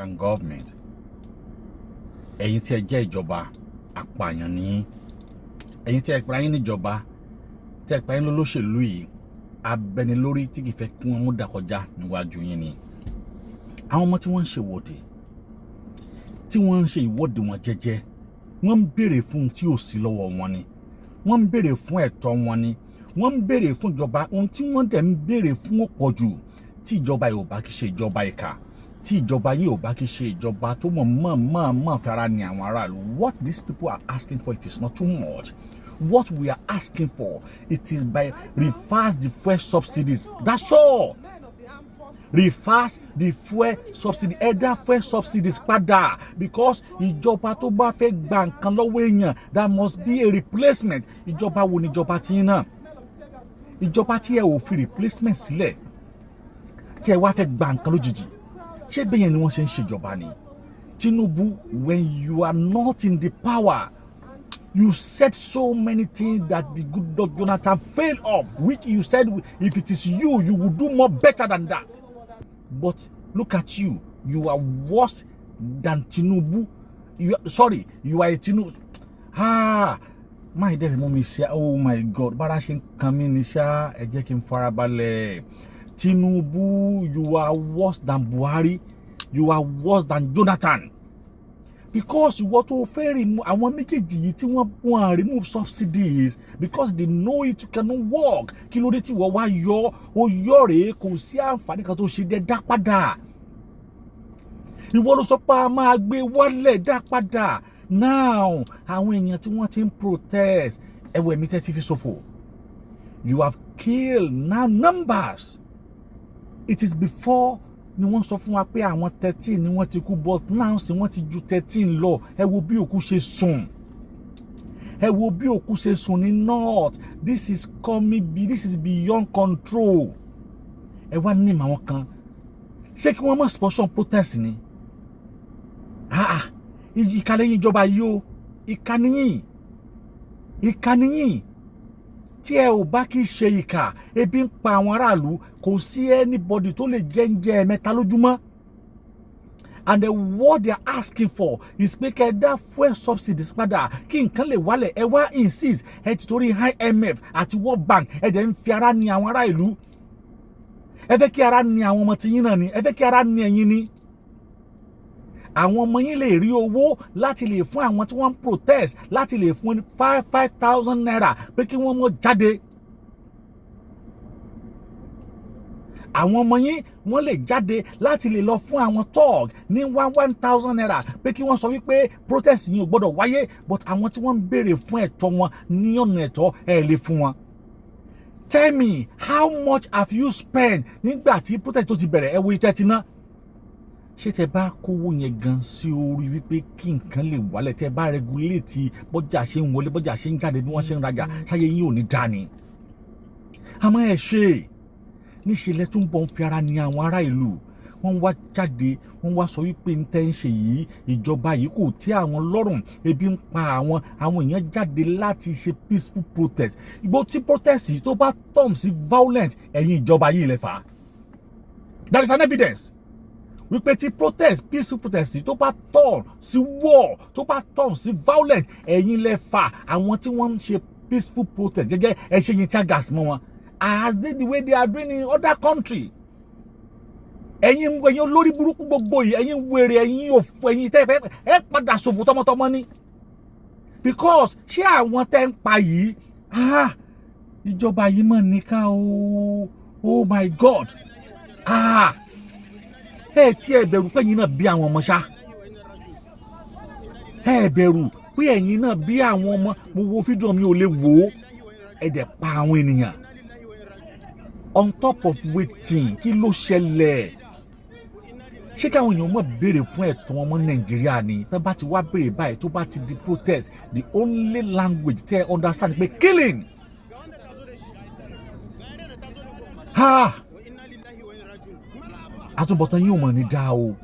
Nigerian government. Ẹ̀yin tí ẹ jẹ́ ìjọba apààyàn ni. Ẹ̀yin tí ẹ pera yín níjọba, tí ẹ pera yín lólóṣèlú yìí, abẹnilórí tí kì í fẹ́ kí wọ́n mú dàkọjá níwájú yín ni. Àwọn ọmọ tí wọ́n ń ṣe ìwọ́de, tí wọ́n ń ṣe ìwọ́de wọn jẹ́jẹ́, wọ́n ń béèrè fún tí ò sí lọ́wọ́ wọn ni. Wọ́n ń béèrè fún ẹ̀tọ́ wọn ni. Wọ́n ń béèrè fún ìjọba, ohun tí wọ́n dẹ̀ ń béèrè fún ó pọ̀ jù. Tí ìjọba yóò bá kí ṣe ìjọba ìkà, tí ìjọba yóò bá kí ṣe ìjọba tó mọ̀ fara ní àwọn aráàlú. What these people are asking for, it is not too much. What we are asking for, it is by reverse the fuel subsidies. That's all. Reverse the fuel subsidy, either fuel subsidies padà, because ìjọba tó bá fẹ́ gba nǹkan lọ́wọ́ èèyàn, that must be a replacement. Ìjọba wo ni ìjọba tí náà? Ìjọba tí ẹ ò fi replacement sílẹ̀, tí ẹ wá fẹ́ gba nǹkan lójijì. Ṣé bẹ́yẹn ni wọ́n ṣe ń ṣèjọba ni? Tinubu, when you are not in the power, you said so many things that the good Dr. Jonathan failed of, which you said if it is you, you will do more better than that. But look at you. You are worse than Tinubu. You are a Tinubu. My dear mommy say, oh my God, bára ṣe ń kan mí ní ṣá, ẹ jẹ́ kí n farabalẹ̀. Tinubu, you are worse than Buhari. You are worse than Jonathan. Because what to fair remove, àwọn méjèèjì yìí tí wọ́n remove subsidies because they know it cannot work. Kí ló dé tí wọ́n wá yọ rèé, kò sí àǹfààní kan tó ṣe dé dá padà. Ìwọ ló sọ pé a máa gbé wálẹ̀ dá padà. Now, àwọn èèyàn tí wọ́n ti ń protest, ẹ̀wẹ̀ mi tẹ́ ti fi ṣòfò. You have killed now numbers. It is before ni wọ́n sọ fún wa pé àwọn 13 ni wọ́n ti kú, but now sì wọ́n ti ju 13 lọ. Ẹ wo bí òkú ṣe sùn. Ẹ wo bí òkú ṣe sùn ní north. This is beyond control. Ẹ wá ní àwọn kan. Ṣé kí wọ́n mọ̀ sponsor protest ni? Ìkàlẹ̀ yín ìjọba yìí o. Ìkànnìyìn. Tí ẹ ò bá kí ṣe ìkà, ebi ń pa àwọn aráàlú, kò sí anybody tó lè jẹ mẹ́ta lójúmọ́. And what they are asking for is pé kẹ́ dá fuel subsidies padà kí nǹkan lè wálẹ̀. Ẹ wá insist ẹ ti torí IMF àti World Bank ẹ dẹ̀ ń fi ara ní àwọn aráàlú. Ẹ fẹ́ kí ara ní àwọn ọmọ tí yín náà ni, ẹ fẹ́ kí ara ní ẹ̀yin ni. Àwọn ọmọ yín lè rí owó láti lè fún àwọn tí wọ́n ń protest, láti lè fún 5,000 naira pé kí wọ́n mọ̀ jáde. Àwọn ọmọ yín wọ́n lè jáde láti lè lọ fún àwọn tọ́ọ̀g ní 1,000 naira pé kí wọ́n sọ wípé protest yìí ò gbọ́dọ̀ wáyé, but àwọn tí wọ́n ń béèrè fún ẹ̀tọ́ wọn ní ọ̀nà ẹ̀tọ́ ẹ̀ lè fún wọn. Tell me, how much have you spent nígbà tí protest tó ti bẹ̀rẹ̀? Ẹ wo ìtẹ́ ti ná. Ṣé tẹ bá kówó yẹn gan sí orí wípé kí nǹkan lè wálẹ̀, tẹ bá regulate bọ́jà ṣe ń wọlé, bọ́jà ṣe ń jáde, bí wọ́n ṣe ń rajà, ṣáyé yín ò ní dání. Àmọ́ ẹ ṣe níṣẹ́ lẹ tún bọ̀ ń fi ara ní àwọn ará ìlú. Wọ́n wá jáde, wọ́n wá sọ wípé ń tẹ́ ń ṣe yìí, ìjọba yìí kò tí àwọn lọ́rùn, ebi ń pa àwọn èèyàn jáde láti ṣe peaceful protest. Ìgbó tí protest yìí tó bá turn sí violent, ẹ̀yin ìjọba yìí lẹ fà á. That is an evidence. Wípé tí peaceful protest tó bá turn sí war, tó bá turn sí violent, ẹ̀yin lẹ fà àwọn tí wọ́n ń ṣe peaceful protest gẹ́gẹ́ ẹ ṣe yin tear gas mọ́ wọn, as they the way they are doing in other country. Ẹ̀yin olórí burúkú gbogbo yìí, ẹ̀yin wèrè, ẹ̀yin òfò, ẹ̀yin tẹ́ ẹ padà ṣòfò tọmọtọmọ ni. Because ṣé àwọn tẹ́ ń pa yìí, ìjọba yìí mọ̀ níkà o. Oh my God. Ẹ tí ẹ bẹ̀rù pé ẹ̀yin náà bí àwọn ọmọ ṣá. Ẹ bẹ̀rù pé ẹ̀yin náà bí àwọn ọmọ. Mo wo fídíò mi ò lè wò ó. Ẹ dẹ̀ pa àwọn ènìyàn. On top of waiting, kí ló ṣẹlẹ̀? Ṣé káwọn èèyàn mọ̀ béèrè fún ẹ̀tọ́ wọn mọ́ Nàìjíríà ni? Tó bá ti wá béèrè báyìí, tó bá ti di protest, the only language tẹ́ ẹ understand pé killing. Àtúbọ̀tán yín ò mọ̀ ní dá o.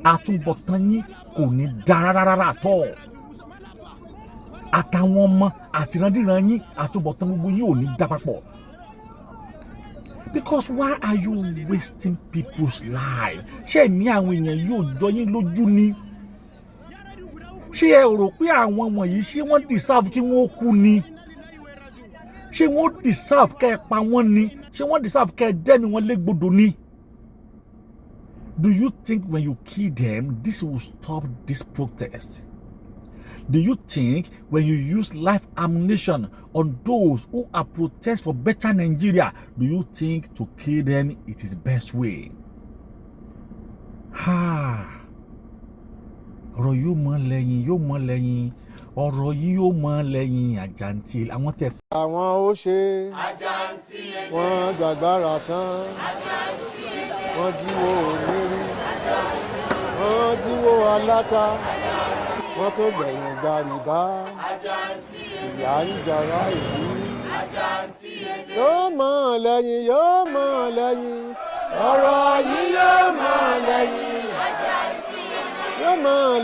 Àtúbọ̀tán yín kò ní dá rárá tọ́. Àtàwọn ọmọ àtìrandíran yín, àtúbọ̀tán gbogbo yín ò ní dá papọ̀. Because why are you wasting people's lives? Ṣé ẹ̀mí àwọn èèyàn yóò jọ yín lójú ni? Ṣé ẹ rò pé àwọn wọ̀nyí ṣé wọ́n deserve kí wọ́n kú ni? Ṣé wọ́n deserve kẹ́ ẹ pa wọ́n ni? Ṣé wọ́n deserve kẹ́ ẹ dẹ́mi wọn légbodò ni? Do you think when you kill them, this will stop this protest? Do you think when you use live ammunition on those who are protesting for better Nigeria, do you think to kill them it is best way? Ọ̀rọ̀ yóò mọ lẹ́yìn ọ̀rọ̀ yìí yóò mọ lẹ́yìn àjàntì àwọn tẹ. Àwọn ó ṣe wọ́n gbàgbára tán wọ́n jíwó onírí wọ́n jíwó aláta wọ́n tó gbẹ̀yìn gbàrìbá ìyá ń jara ìlú yóò mọ lẹ́yìn ọ̀rọ̀ yìí yóò mọ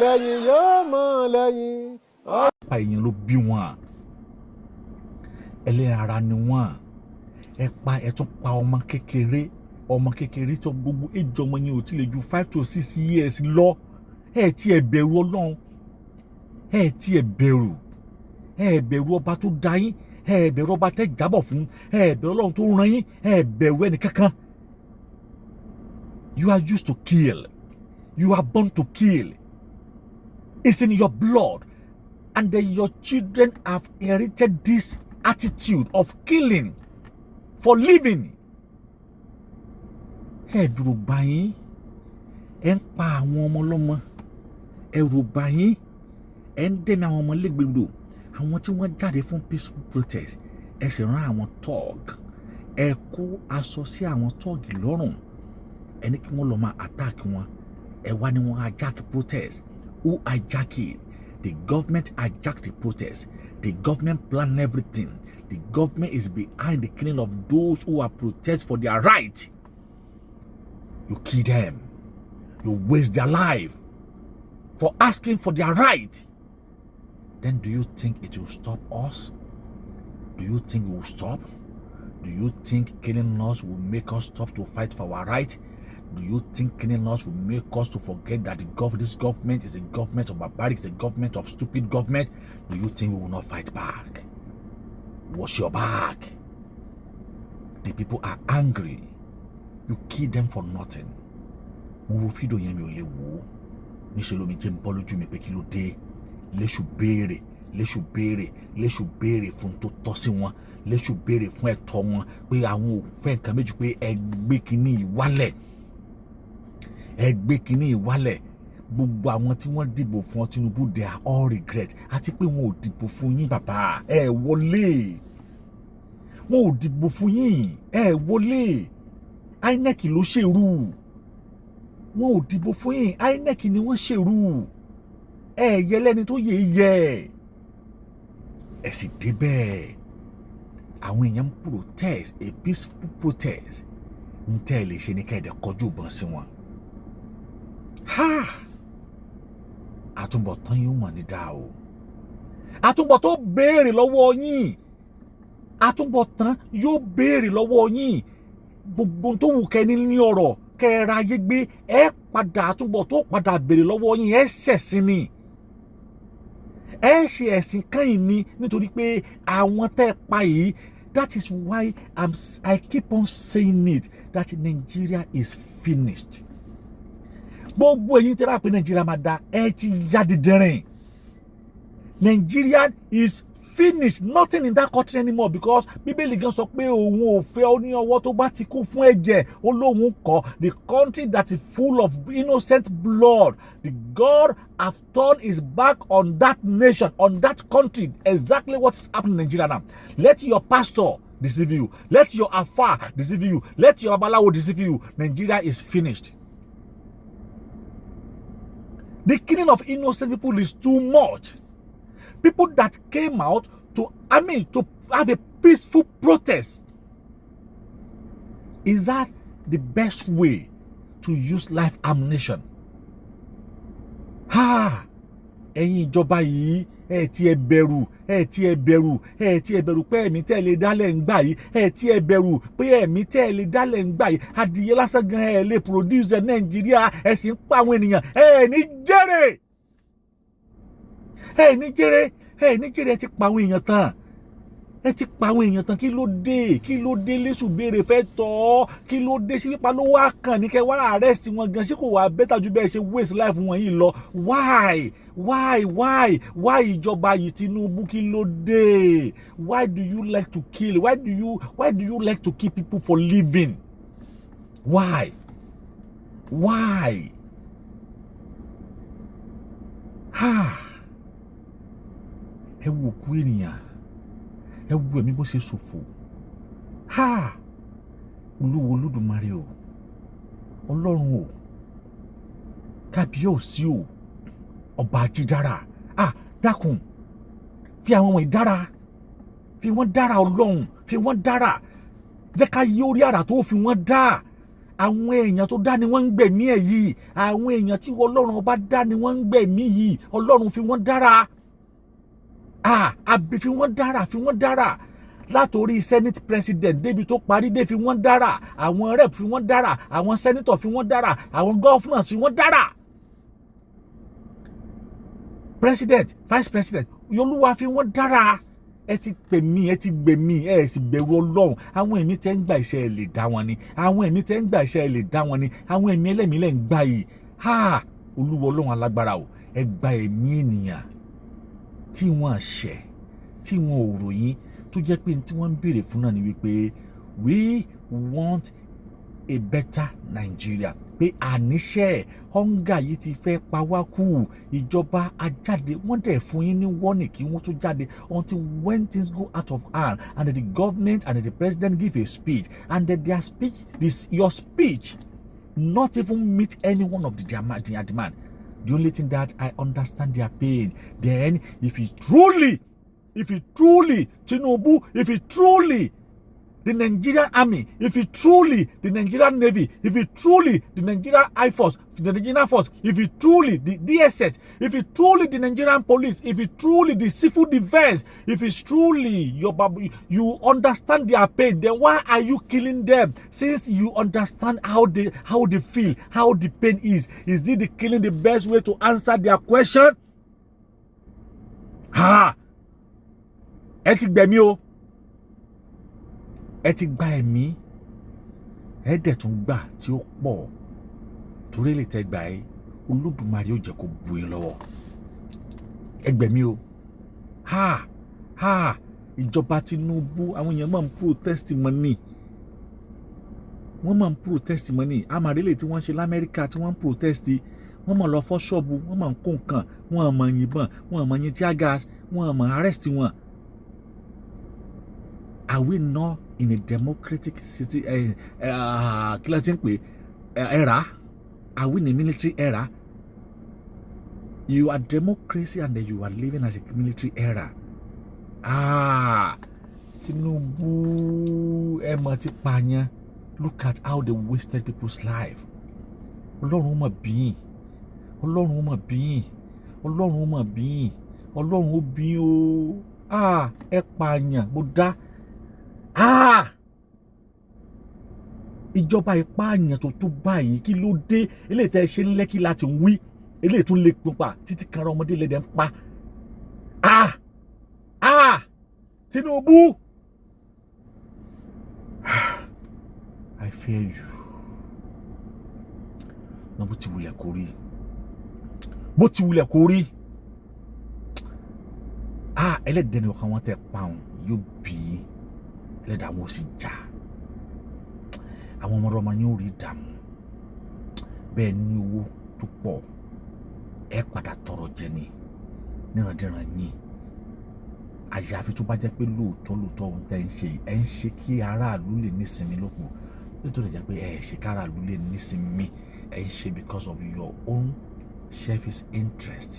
lẹ́yìn yóò mọ lẹ́yìn. Ọ̀pá èèyàn ló bí wọn, ẹlẹ́ara ni wọ́n, ẹ tún pa ọmọ kékeré tó gbogbo èjì ọmọ yẹn ò tí lè ju 5 to 6 years lọ. Ẹ ti ẹ bẹ̀rù Ọlọ́run, ẹ ti ẹ bẹ̀rù ọba tó dá yín, ẹ bẹ̀rù ọba tẹ́ jábọ̀ fún, ẹ bẹ̀rù Ọlọ́run tó rán yín, ẹ bẹ̀rù ẹni kankan. You are used to kill. You are born to kill. It's in your blood. And then your children have inherited this attitude of killing for living. Ẹ̀rù bà yín, ẹ ń pa àwọn ọmọ ọlọ́mọ. Ẹ̀rù bà yín, ẹ ń dènà àwọn ọmọ lẹ́gbẹ̀rún. Àwọn tí wọ́n jáde fún peaceful protest, ẹ sì rán àwọn tọ́ọ̀gì. Ẹ kó aṣọ sí àwọn tọ́ọ̀gì lọ́rùn. Ẹ ní kí wọ́n lọ máa attack wọn. Ẹ wá ní wọ́n hijack protest. Who hijack it? The government hijacked the protest. The government planned everything. The government is behind the killing of those who are protesting for their right. You kill them. You waste their life for asking for their right. Then do you think it will stop us? Do you think we will stop? Do you think killing us will make us stop to fight for our right? Do you think killing us will make us to forget that this government is a government of barbaric, it's a government of stupid government? Do you think we will not fight back? Wash your back. The people are angry. You kill them for nothing. Mo wo fídíò yẹn mi ò lè wò ó. Níṣẹ́ lómi jẹ́ ń bọ́ lójú mi pé kí ló dé. Léṣù béèrè fún tó tọ́ sí wọn. Léṣù béèrè fún ẹ̀tọ́ wọn pé àwọn ò fẹ́ nǹkan méjì pé ẹ gbé kinní ìwálẹ̀. Gbogbo àwọn tí wọ́n dìbò fún Tinubu they are all regret. Àti pé wọn ò dìbò fún yín bàbá. Ẹ wọlé. Wọn ò dìbò fún yín. Ẹ wọlé. INEC ló ṣèrú. Wọn ò dìbò fún yín. INEC ni wọ́n ṣèrú. Ẹ yẹ lẹ́ni tó yẹ. Ẹ sì débẹ̀. Àwọn èèyàn protest, a peaceful protest. Ń tẹ́ ẹ lè ṣe ní kẹ́ẹ̀dẹ̀ kọjú ìbọn sí wọn. Àtúbọ̀tán yóò mọ̀ ní dáa o. Àtúbọ̀tán béèrè lọ́wọ́ yín. Àtúbọ̀tán yóò béèrè lọ́wọ́ yín. Gbogbo tó wù kẹ́ni ní ọ̀rọ̀ kẹ́ra ayé gbé ẹ padà àtúbọ̀tán padà béèrè lọ́wọ́ yín ẹ ṣẹ̀sìn ni. Ẹ ṣe ẹ̀sìn kẹ́yìn ni nítorí pé àwọn tẹ́ pa yìí. That is why I keep on saying it that Nigeria is finished. Gbogbo ẹ̀yin tẹ́ bá pé Nigeria máa da ẹ ti ya dídẹ̀rìn. Nigeria is finished. Nothing in that country anymore because Bíbélì gan sọ pé òun ò fẹ́ ó ní ọwọ́ tó bá ti kún fún ẹ̀jẹ̀ ó lóun kọ́. The country that is full of innocent blood. The God have turned his back on that nation, on that country. Exactly what is happening in Nigeria now. Let your pastor deceive you. Let your Afa deceive you. Let your Babalawo deceive you. Nigeria is finished. The killing of innocent people is too much. People that came out to have a peaceful protest. Is that the best way to use live ammunition? Ẹ̀yin ìjọba yìí ẹ ti ẹ bẹ̀rù pé ẹ̀mí tẹ́ lè dálẹ̀ ń gbà yìí ẹ ti ẹ bẹ̀rù pé ẹ̀mí tẹ́ lè dálẹ̀ ń gbà yìí adìyẹ lásán gan ẹ lè produce Nàìjíríà ẹ sì ń pa àwọn ènìyàn ẹ ní jèrè ẹ ti pa àwọn èèyàn tán kí ló dé lẹ́sùn béèrè fẹ́ tọ́ kí ló dé sí pípa ló wá kàn ní kẹ́ wá arrest wọn gan ṣé kò wá bẹ́tà ju bẹ́ẹ̀ ṣe waste life wọn yìí lọ why ìjọba yìí Tinubu kí ló dé why do you like to kill why do you like to kill people for living why ẹ wò kú ènìyàn ẹ wo ẹ̀mí bó ṣe ṣòfò Olúwo Olódùmarè o Ọlọ́run o kábíyèsí o ọba ajídára dákun fi àwọn ọmọ ìdára fi wọ́n dára Ọlọ́run fi wọ́n dára jẹ́ ká yí orí àrà tó fi wọ́n dá àwọn èèyàn tó dá ni wọ́n ń gbẹ̀mí ẹ̀ yìí àwọn èèyàn tí Ọlọ́run ọba dá ni wọ́n ń gbẹ̀mí yìí Ọlọ́run fi wọ́n dára àbí fi wọ́n dára látòrí senate president débi tó parí dé fi wọ́n dára àwọn rep fi wọ́n dára àwọn senator fi wọ́n dára àwọn governors fi wọ́n dára president vice president Olúwa fi wọ́n dára ẹ ti pè mí ẹ ti gbè mí ẹ sì bẹ̀rù Ọlọ́run àwọn ẹ̀mí tẹ́ ń gba iṣẹ́ ẹ lè dá wọn ni àwọn ẹ̀mí tẹ́ ń gba iṣẹ́ ẹ lè dá wọn ni àwọn ẹ̀mí ẹlẹ́mìí lẹ́ ń gbà yìí Olúwa Ọlọ́run alágbára o ẹ gba ẹ̀mí ènìyàn tí wọ́n ṣẹ̀ tí wọ́n ò ròyìn tó jẹ́ pé tí wọ́n ń béèrè fún náà ni wípé we want a better Nigeria pé àníṣe hunger yìí ti fẹ́ pa wá kú ìjọba ajáde wọ́n dẹ̀ fún yín ní warning kí wọ́n tó jáde until when things go out of hand and the government and the president give a speech and their speech your speech not even meet any one of their demand. The only thing that I understand their pain. Then, if it truly, Tinubu, if it truly, the Nigerian army, if it truly, the Nigerian navy, if it truly, the Nigerian Air Force, the Nigerian force, if it truly, the DSS, if it truly, the Nigerian police, if it truly, the civil defense, if it's truly you understand their pain, then why are you killing them? Since you understand how they feel, how the pain is it the killing the best way to answer their question? Ẹ ti gbẹ̀mí o. Ẹ ti gba ẹ̀mí ẹ dẹ̀ tún gbà tí ó pọ̀ torí lè tẹ́ gbà ẹ́ Olódùmarè ó jẹ́ kó bu yín lọ́wọ́ ẹ gbẹ̀mí o ìjọba Tinubu àwọn èèyàn máa ń protest money wọ́n máa ń protest money àmàrélè tí wọ́n ṣe l'Amẹ́ríkà tí wọ́n ń protest wọ́n máa lọ fọ́ ṣọ́ọ̀bù wọ́n máa ń kó nǹkan wọ́n máa yìnbọn wọ́n máa yin tear gas wọ́n máa arrest wọn. Are we not in a democratic city era? Are we in a military era? You are democracy and then you are living as a military era. Tinubu ẹ mọ̀ ti pààyàn. Look at how they wasted people's life. Ọlọ́run mọ̀ bí Ọlọ́run ó bí o. Ẹ pààyàn mo dá. Ìjọba ìpààyàn tó báyìí kí ló dé eléyìí tẹ́ ṣe ń Lẹ́kì láti wí eléyìí tún lè pupa títí kan ọmọdé lẹ́dẹ̀ ń pa. Tinubu I fear you. Na bó ti wulẹ̀ kó rí ẹlẹ́dẹ̀ ni ọkàn wọn tẹ́ pa òun yóò bí ẹlẹ́dàá wọn ó sì já àwọn ọmọ yóò rí ìdààmú bẹ́ẹ̀ ní owó tó pọ̀ ẹ padà tọrọ jẹ ni nírandiran yín àyàfi tó bá jẹ́ pé lóòótọ́ ohun tẹ́ ẹ ń ṣe kí aráàlú lè nísinmi lókun nítorí jẹ́ pé ẹ ṣe kí aráàlú lè nísinmi ẹ ń ṣe because of your own selfish interest.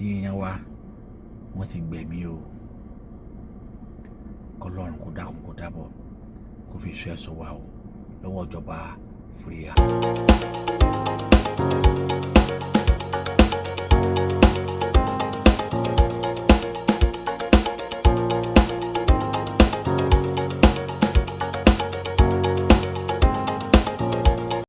Èèyàn wa wọ́n ti gbẹ̀mí o kọlọ́run kó dákun kó dábọ̀ kó fi iṣẹ́ sọ wa o lọ́wọ́ ìjọba fúríà.